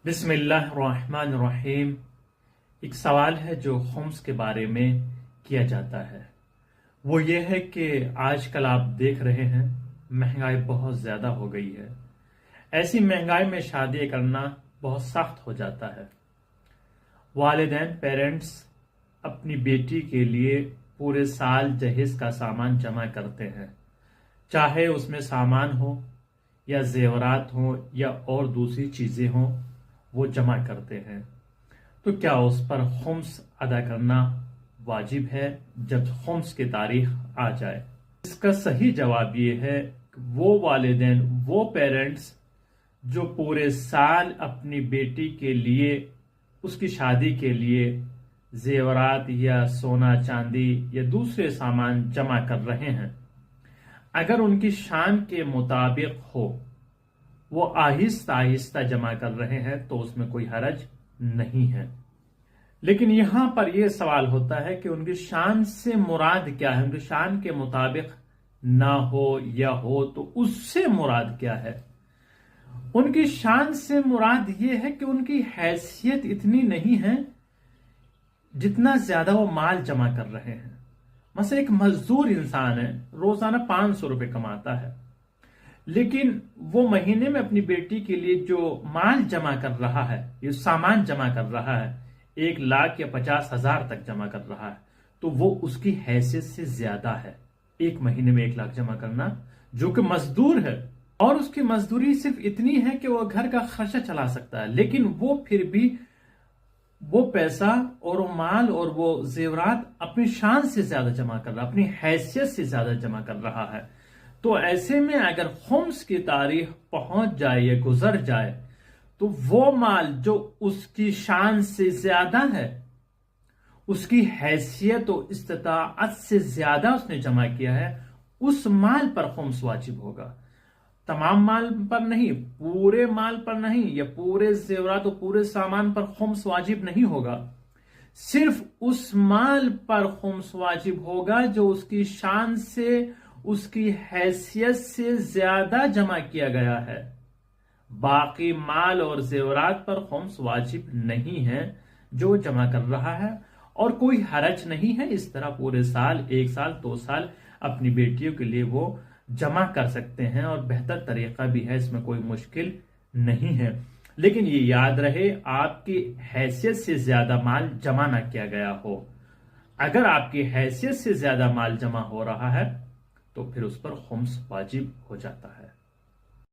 بسم اللہ الرحمن الرحیم۔ ایک سوال ہے جو خمس کے بارے میں کیا جاتا ہے، وہ یہ ہے کہ آج کل آپ دیکھ رہے ہیں مہنگائی بہت زیادہ ہو گئی ہے۔ ایسی مہنگائی میں شادی کرنا بہت سخت ہو جاتا ہے۔ والدین پیرنٹس اپنی بیٹی کے لیے پورے سال جہیز کا سامان جمع کرتے ہیں، چاہے اس میں سامان ہو یا زیورات ہوں یا اور دوسری چیزیں ہوں، وہ جمع کرتے ہیں۔ تو کیا اس پر خمس ادا کرنا واجب ہے جب خمس کی تاریخ آ جائے؟ اس کا صحیح جواب یہ ہے کہ وہ والدین، وہ پیرنٹس جو پورے سال اپنی بیٹی کے لیے، اس کی شادی کے لیے زیورات یا سونا چاندی یا دوسرے سامان جمع کر رہے ہیں، اگر ان کی شان کے مطابق ہو، وہ آہستہ آہستہ جمع کر رہے ہیں تو اس میں کوئی حرج نہیں ہے۔ لیکن یہاں پر یہ سوال ہوتا ہے کہ ان کی شان سے مراد کیا ہے؟ ان کی شان کے مطابق نہ ہو یا ہو تو اس سے مراد کیا ہے؟ ان کی شان سے مراد یہ ہے کہ ان کی حیثیت اتنی نہیں ہے جتنا زیادہ وہ مال جمع کر رہے ہیں۔ مثلا ایک مزدور انسان ہے، روزانہ 500 روپے کماتا ہے، لیکن وہ مہینے میں اپنی بیٹی کے لیے جو مال جمع کر رہا ہے، یہ سامان جمع کر رہا ہے، 1,00,000 یا 50,000 تک جمع کر رہا ہے، تو وہ اس کی حیثیت سے زیادہ ہے۔ ایک مہینے میں 1,00,000 جمع کرنا، جو کہ مزدور ہے، اور اس کی مزدوری صرف اتنی ہے کہ وہ گھر کا خرچہ چلا سکتا ہے، لیکن وہ پھر بھی وہ پیسہ اور وہ مال اور وہ زیورات اپنی شان سے زیادہ جمع کر رہا ہے، اپنی حیثیت سے زیادہ جمع کر رہا ہے۔ تو ایسے میں اگر خمس کی تاریخ پہنچ جائے یا گزر جائے تو وہ مال جو اس کی شان سے زیادہ ہے، اس کی حیثیت و استطاعت سے زیادہ اس نے جمع کیا ہے، اس مال پر خمس واجب ہوگا۔ تمام مال پر نہیں، پورے مال پر نہیں، یا پورے زیورات و پورے سامان پر خمس واجب نہیں ہوگا، صرف اس مال پر خمس واجب ہوگا جو اس کی شان سے، اس کی حیثیت سے زیادہ جمع کیا گیا ہے۔ باقی مال اور زیورات پر خمس واجب نہیں ہے جو جمع کر رہا ہے، اور کوئی حرج نہیں ہے۔ اس طرح پورے سال، 1 سال 2 سال اپنی بیٹیوں کے لیے وہ جمع کر سکتے ہیں، اور بہتر طریقہ بھی ہے، اس میں کوئی مشکل نہیں ہے۔ لیکن یہ یاد رہے، آپ کی حیثیت سے زیادہ مال جمع نہ کیا گیا ہو۔ اگر آپ کی حیثیت سے زیادہ مال جمع ہو رہا ہے تو پھر اس پر خمس واجب ہو جاتا ہے۔